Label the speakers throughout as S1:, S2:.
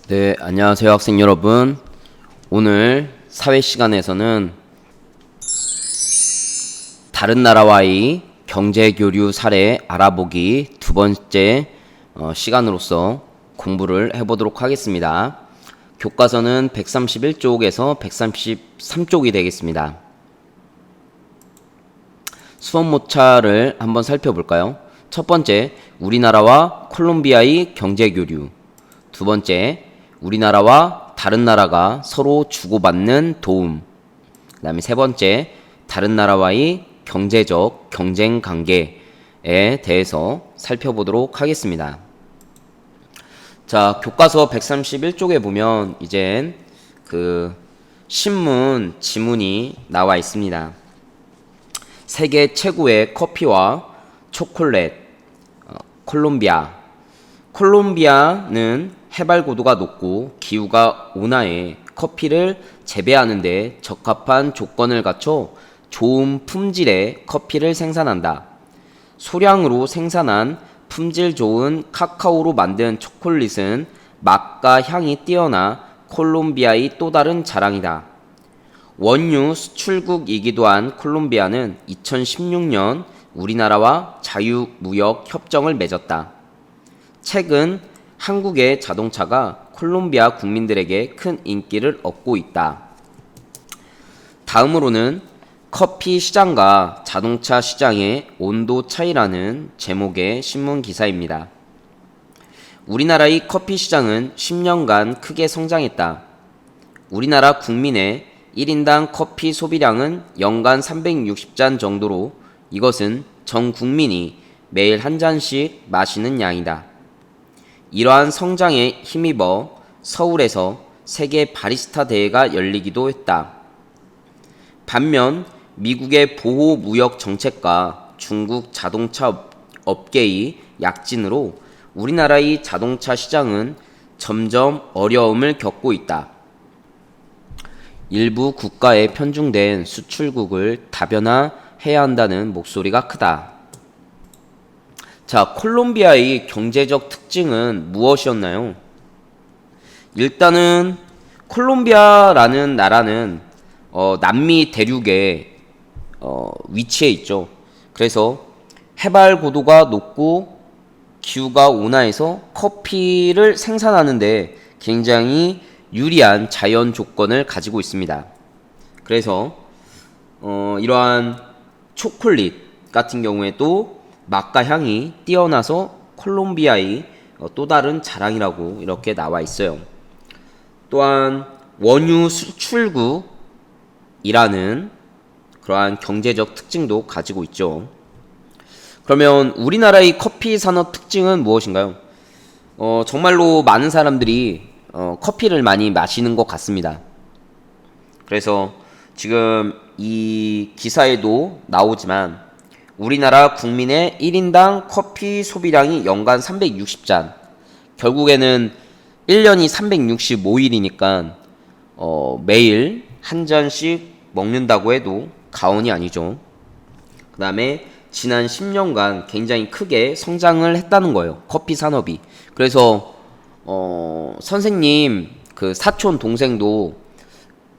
S1: 네, 안녕하세요 학생 여러분. 오늘 사회 시간에서는 다른 나라와의 경제교류 사례 알아보기 두 번째 시간으로서 공부를 해보도록 하겠습니다. 교과서는 131쪽에서 133쪽이 되겠습니다. 수업 모차를 한번 살펴볼까요? 첫 번째, 우리나라와 콜롬비아의 경제교류. 두 번째, 우리나라와 다른 나라가 서로 주고받는 도움. 그 다음에 세 번째, 다른 나라와의 경제적 경쟁 관계에 대해서 살펴보도록 하겠습니다. 자, 교과서 131쪽에 보면 이젠 그 신문 지문이 나와 있습니다. 세계 최고의 커피와 초콜릿, 콜롬비아는 해발 고도가 높고 기후가 온화해 커피를 재배하는 데 적합한 조건을 갖춰 좋은 품질의 커피를 생산한다. 소량으로 생산한 품질 좋은 카카오로 만든 초콜릿은 맛과 향이 뛰어나 콜롬비아의 또 다른 자랑이다. 원유 수출국이기도 한 콜롬비아는 2016년 우리나라와 자유무역 협정을 맺었다. 최근 한국의 자동차가 콜롬비아 국민들에게 큰 인기를 얻고 있다. 다음으로는 커피 시장과 자동차 시장의 온도 차이라는 제목의 신문 기사입니다. 우리나라의 커피 시장은 10년간 크게 성장했다. 우리나라 국민의 1인당 커피 소비량은 연간 360잔 정도로 이것은 전 국민이 매일 한 잔씩 마시는 양이다. 이러한 성장에 힘입어 서울에서 세계 바리스타 대회가 열리기도 했다. 반면 미국의 보호 무역 정책과 중국 자동차 업계의 약진으로 우리나라의 자동차 시장은 점점 어려움을 겪고 있다. 일부 국가에 편중된 수출국을 다변화해야 한다는 목소리가 크다. 자, 콜롬비아의 경제적 특징은 무엇이었나요? 일단은 콜롬비아라는 나라는 남미 대륙에 위치해 있죠. 그래서 해발 고도가 높고 기후가 온화해서 커피를 생산하는데 굉장히 유리한 자연 조건을 가지고 있습니다. 그래서 이러한 초콜릿 같은 경우에도 맛과 향이 뛰어나서 콜롬비아의 또 다른 자랑이라고 이렇게 나와 있어요. 또한 원유 수출국이라는 그러한 경제적 특징도 가지고 있죠. 그러면 우리나라의 커피 산업 특징은 무엇인가요? 정말로 많은 사람들이 커피를 많이 마시는 것 같습니다. 그래서 지금 이 기사에도 나오지만 우리나라 국민의 1인당 커피 소비량이 연간 360잔. 결국에는 1년이 365일이니까 매일 한 잔씩 먹는다고 해도 과언이 아니죠. 그 다음에 지난 10년간 굉장히 크게 성장을 했다는 거예요. 커피 산업이. 그래서 선생님 그 사촌 동생도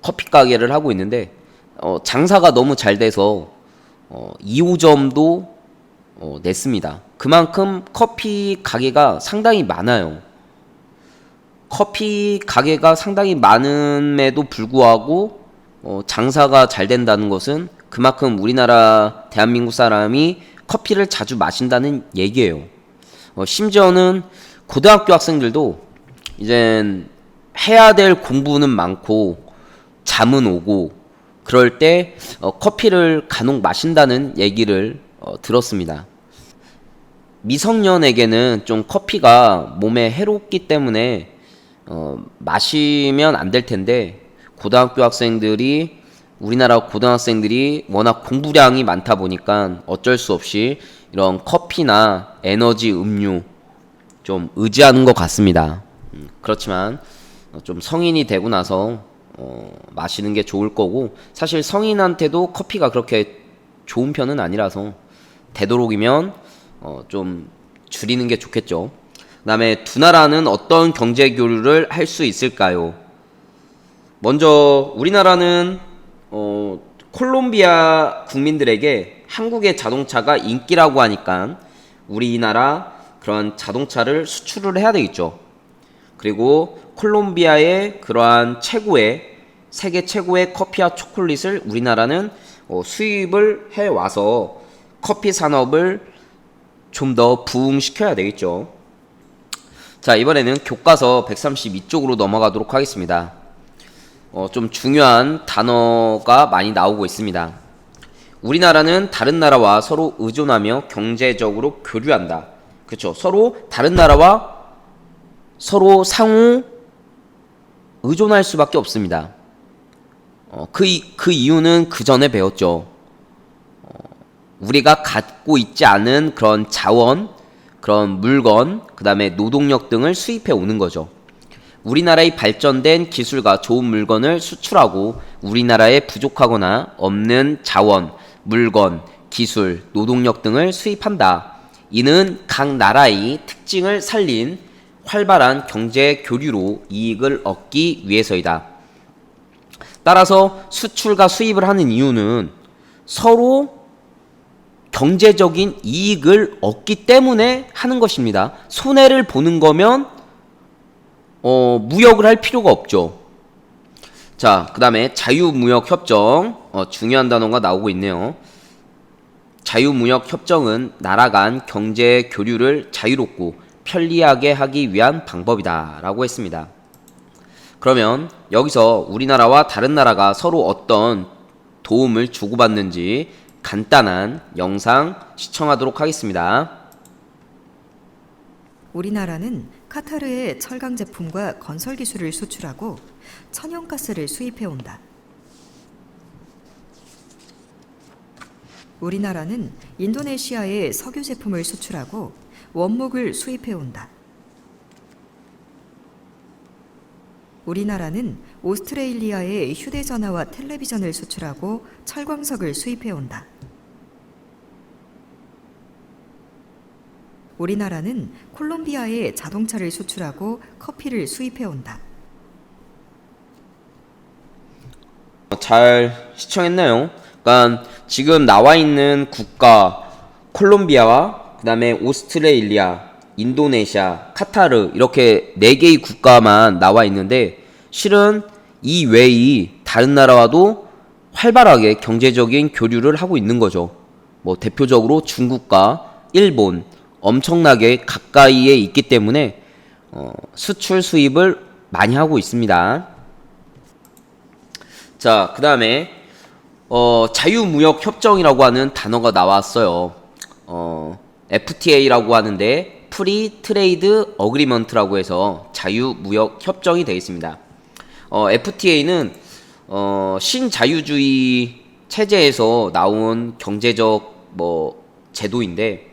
S1: 커피 가게를 하고 있는데 장사가 너무 잘 돼서 2호점도 냈습니다. 그만큼 커피 가게가 상당히 많아요. 커피 가게가 상당히 많음에도 불구하고 장사가 잘 된다는 것은 그만큼 우리나라 대한민국 사람이 커피를 자주 마신다는 얘기예요. 심지어는 고등학교 학생들도 이젠 해야 될 공부는 많고 잠은 오고 그럴 때 커피를 간혹 마신다는 얘기를 들었습니다. 미성년에게는 좀 커피가 몸에 해롭기 때문에 마시면 안 될 텐데 고등학교 학생들이 우리나라 고등학생들이 워낙 공부량이 많다 보니까 어쩔 수 없이 이런 커피나 에너지 음료 좀 의지하는 것 같습니다. 그렇지만 좀 성인이 되고 나서 마시는 게 좋을 거고 사실 성인한테도 커피가 그렇게 좋은 편은 아니라서 되도록이면 좀 줄이는 게 좋겠죠. 다음에 두 나라는 어떤 경제 교류를 할 수 있을까요? 먼저 우리나라는 콜롬비아 국민들에게 한국의 자동차가 인기라고 하니까 우리나라 그런 자동차를 수출을 해야 되겠죠. 그리고 콜롬비아의 그러한 세계 최고의 커피와 초콜릿을 우리나라는 수입을 해와서 커피 산업을 좀 더 부흥시켜야 되겠죠. 자, 이번에는 교과서 132쪽으로 넘어가도록 하겠습니다. 좀 중요한 단어가 많이 나오고 있습니다. 우리나라는 다른 나라와 서로 의존하며 경제적으로 교류한다. 그렇죠. 다른 나라와 서로 상호 의존할 수밖에 없습니다. 그 이유는 그 전에 배웠죠. 우리가 갖고 있지 않은 그런 자원, 그런 물건, 그 다음에 노동력 등을 수입해 오는 거죠. 우리나라의 발전된 기술과 좋은 물건을 수출하고 우리나라에 부족하거나 없는 자원, 물건, 기술, 노동력 등을 수입한다. 이는 각 나라의 특징을 살린 활발한 경제 교류로 이익을 얻기 위해서이다. 따라서 수출과 수입을 하는 이유는 서로 경제적인 이익을 얻기 때문에 하는 것입니다. 손해를 보는 거면 무역을 할 필요가 없죠. 자, 그 다음에 자유무역협정, 중요한 단어가 나오고 있네요. 자유무역협정은 나라 간 경제 교류를 자유롭고 편리하게 하기 위한 방법이다 라고 했습니다. 그러면 여기서 우리나라와 다른 나라가 서로 어떤 도움을 주고받는지 간단한 영상 시청하도록 하겠습니다.
S2: 우리나라는 카타르에 철강 제품과 건설 기술을 수출하고 천연가스를 수입해온다. 우리나라는 인도네시아에 석유 제품을 수출하고 원목을 수입해온다. 우리나라는 오스트레일리아에 휴대전화와 텔레비전을 수출하고 철광석을 수입해온다. 우리나라는 콜롬비아에 자동차를 수출하고 커피를 수입해온다.
S1: 잘 시청했나요? 그러니까 지금 나와 있는 국가 콜롬비아와 그 다음에 오스트레일리아, 인도네시아, 카타르 이렇게 4개의 국가만 나와 있는데 실은 이 외의 다른 나라와도 활발하게 경제적인 교류를 하고 있는 거죠. 뭐 대표적으로 중국과 일본 엄청나게 가까이에 있기 때문에 수출 수입을 많이 하고 있습니다. 자, 그 다음에 자유무역협정이라고 하는 단어가 나왔어요. FTA라고 하는데 프리 트레이드 어그리먼트라고 해서 자유무역협정이 되겠습니다. FTA는 신자유주의 체제에서 나온 경제적 제도인데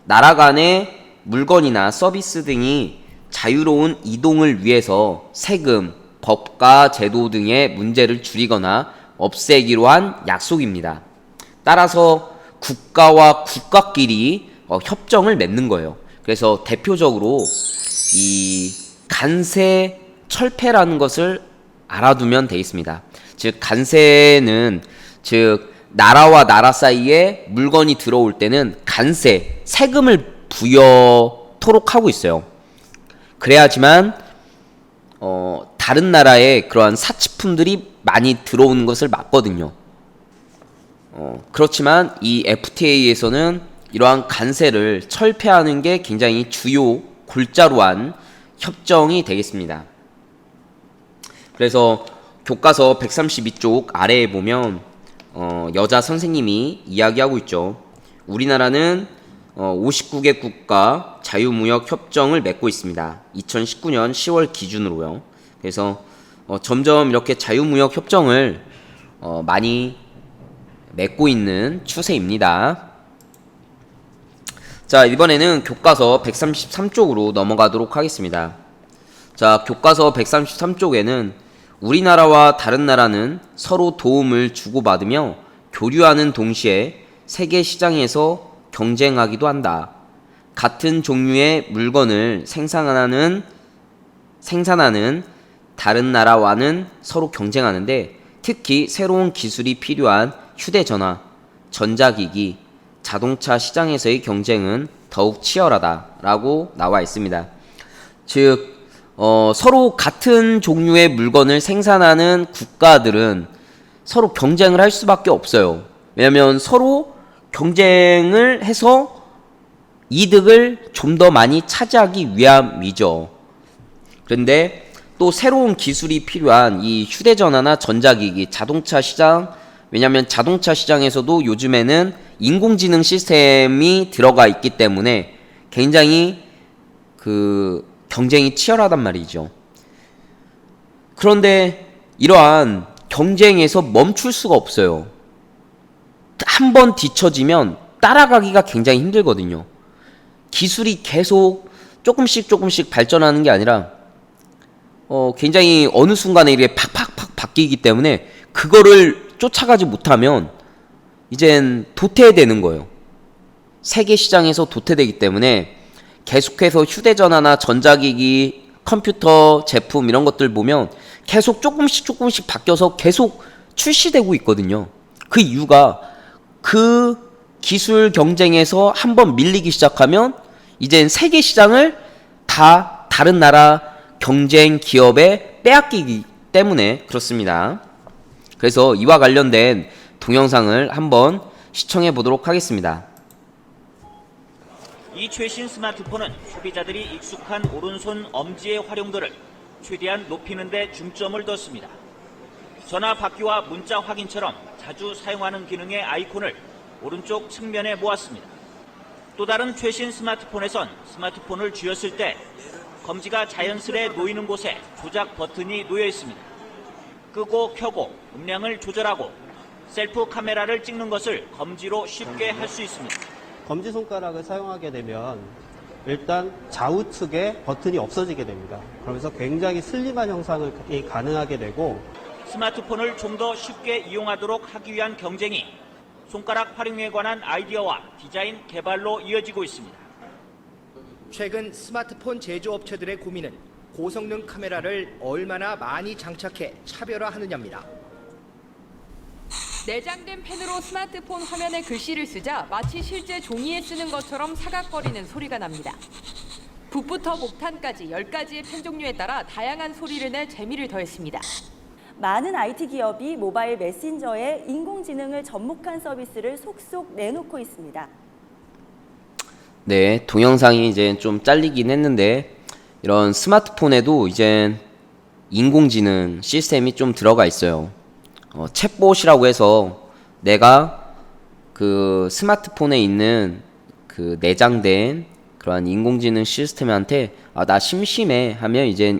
S1: 나라 간의 물건이나 서비스 등이 자유로운 이동을 위해서 세금, 법과 제도 등의 문제를 줄이거나 없애기로 한 약속입니다. 따라서 국가와 국가끼리 협정을 맺는 거예요. 그래서 대표적으로 이 간세 철폐라는 것을 알아두면 되겠습니다. 즉 간세는 나라와 나라 사이에 물건이 들어올 때는 간세, 세금을 부여토록 하고 있어요. 그래야지만 다른 나라에 그러한 사치품들이 많이 들어오는 것을 막거든요. 그렇지만 이 FTA에서는 이러한 간세를 철폐하는 게 굉장히 주요 골자로 한 협정이 되겠습니다. 그래서 교과서 132쪽 아래에 보면 여자 선생님이 이야기하고 있죠. 우리나라는 59개 국가 자유무역 협정을 맺고 있습니다. 2019년 10월 기준으로요. 그래서 점점 이렇게 자유무역 협정을 많이 맺고 있는 추세입니다. 자, 이번에는 교과서 133쪽으로 넘어가도록 하겠습니다. 자, 교과서 133쪽에는 우리나라와 다른 나라는 서로 도움을 주고받으며 교류하는 동시에 세계 시장에서 경쟁하기도 한다. 같은 종류의 물건을 생산하는 다른 나라와는 서로 경쟁하는데 특히 새로운 기술이 필요한 휴대전화, 전자기기, 자동차 시장에서의 경쟁은 더욱 치열하다라고 나와 있습니다. 즉 서로 같은 종류의 물건을 생산하는 국가들은 서로 경쟁을 할 수밖에 없어요. 왜냐하면 서로 경쟁을 해서 이득을 좀 더 많이 차지하기 위함이죠. 그런데 또 새로운 기술이 필요한 이 휴대전화나 전자기기, 자동차 시장, 왜냐하면 자동차 시장에서도 요즘에는 인공지능 시스템이 들어가 있기 때문에 굉장히 그 경쟁이 치열하단 말이죠. 그런데 이러한 경쟁에서 멈출 수가 없어요. 한번 뒤처지면 따라가기가 굉장히 힘들거든요. 기술이 계속 조금씩 발전하는 게 아니라 굉장히 어느 순간에 이렇게 팍팍팍 바뀌기 때문에 그거를 쫓아가지 못하면 이젠 도태되는 거예요. 세계 시장에서 도태되기 때문에 계속해서 휴대전화나 전자기기, 컴퓨터 제품 이런 것들 보면 계속 조금씩 바뀌어서 계속 출시되고 있거든요. 그 이유가 그 기술 경쟁에서 한번 밀리기 시작하면 이젠 세계 시장을 다 다른 나라 경쟁 기업에 빼앗기기 때문에 그렇습니다. 그래서 이와 관련된 동영상을 한번 시청해 보도록 하겠습니다.
S3: 이 최신 스마트폰은 소비자들이 익숙한 오른손 엄지의 활용도를 최대한 높이는 데 중점을 뒀습니다. 전화 받기와 문자 확인처럼 자주 사용하는 기능의 아이콘을 오른쪽 측면에 모았습니다. 또 다른 최신 스마트폰에선 스마트폰을 쥐었을 때 검지가 자연스레 놓이는 곳에 조작 버튼이 놓여 있습니다. 끄고 켜고 음량을 조절하고 셀프 카메라를 찍는 것을 검지로 쉽게 할 수 있습니다.
S4: 검지손가락을 사용하게 되면 일단 좌우측에 버튼이 없어지게 됩니다. 그러면서 굉장히 슬림한 형상이 가능하게 되고
S3: 스마트폰을 좀 더 쉽게 이용하도록 하기 위한 경쟁이 손가락 활용에 관한 아이디어와 디자인 개발로 이어지고 있습니다.
S5: 최근 스마트폰 제조업체들의 고민은 고성능 카메라를 얼마나 많이 장착해 차별화하느냐입니다.
S6: 내장된 펜으로 스마트폰 화면에 글씨를 쓰자 마치 실제 종이에 쓰는 것처럼 사각거리는 소리가 납니다. 붓부터 목탄까지 10가지의 펜 종류에 따라 다양한 소리를 내 재미를 더했습니다.
S7: 많은 IT 기업이 모바일 메신저에 인공지능을 접목한 서비스를 속속 내놓고 있습니다.
S1: 네, 동영상이 이제 좀 잘리긴 했는데 이런 스마트폰에도 이제 인공지능 시스템이 좀 들어가 있어요. 챗봇이라고 해서 내가 그 스마트폰에 있는 그 내장된 그러한 인공지능 시스템한테 나 심심해 하면 이제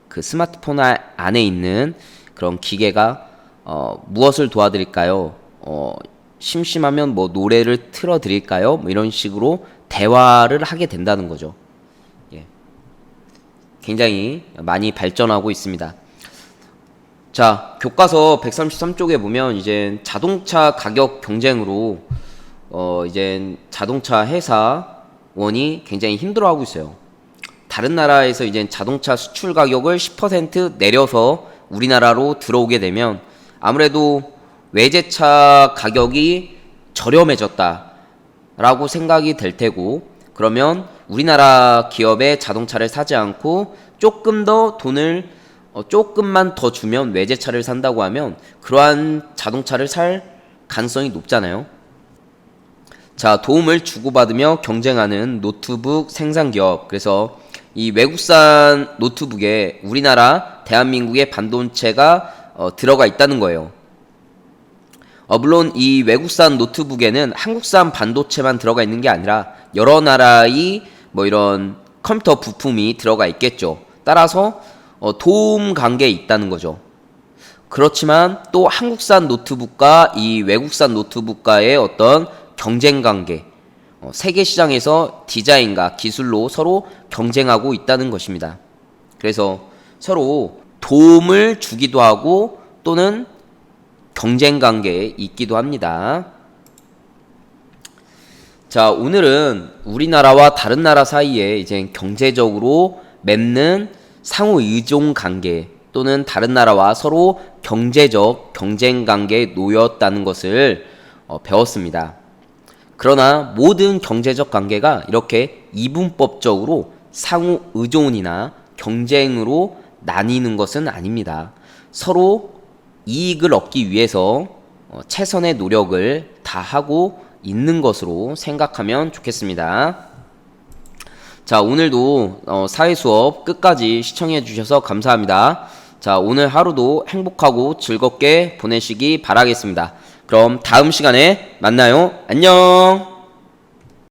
S1: 그 스마트폰 안에 있는 그런 기계가 무엇을 도와드릴까요? 심심하면 뭐 노래를 틀어드릴까요? 뭐 이런 식으로 대화를 하게 된다는 거죠. 예. 굉장히 많이 발전하고 있습니다. 자, 교과서 133쪽에 보면 이제 자동차 가격 경쟁으로 이제 자동차 회사원이 굉장히 힘들어하고 있어요. 다른 나라에서 이제 자동차 수출 가격을 10% 내려서 우리나라로 들어오게 되면 아무래도 외제차 가격이 저렴해졌다라고 생각이 될 테고, 그러면 우리나라 기업의 자동차를 사지 않고 조금 더 돈을 조금만 더 주면 외제차를 산다고 하면 그러한 자동차를 살 가능성이 높잖아요. 자, 도움을 주고받으며 경쟁하는 노트북 생산 기업. 그래서 이 외국산 노트북에 우리나라 대한민국의 반도체가 들어가 있다는 거예요. 물론 이 외국산 노트북에는 한국산 반도체만 들어가 있는 게 아니라 여러 나라의 뭐 이런 컴퓨터 부품이 들어가 있겠죠. 따라서 도움 관계에 있다는 거죠. 그렇지만 또 한국산 노트북과 이 외국산 노트북과의 어떤 경쟁 관계, 세계 시장에서 디자인과 기술로 서로 경쟁하고 있다는 것입니다. 그래서 서로 도움을 주기도 하고 또는 경쟁 관계에 있기도 합니다. 자, 오늘은 우리나라와 다른 나라 사이에 이제 경제적으로 맺는 상호 의존 관계 또는 다른 나라와 서로 경제적 경쟁 관계에 놓였다는 것을 배웠습니다. 그러나 모든 경제적 관계가 이렇게 이분법적으로 상호 의존이나 경쟁으로 나뉘는 것은 아닙니다. 서로 이익을 얻기 위해서 최선의 노력을 다하고 있는 것으로 생각하면 좋겠습니다. 자, 오늘도 사회 수업 끝까지 시청해 주셔서 감사합니다. 자, 오늘 하루도 행복하고 즐겁게 보내시기 바라겠습니다. 그럼 다음 시간에 만나요. 안녕!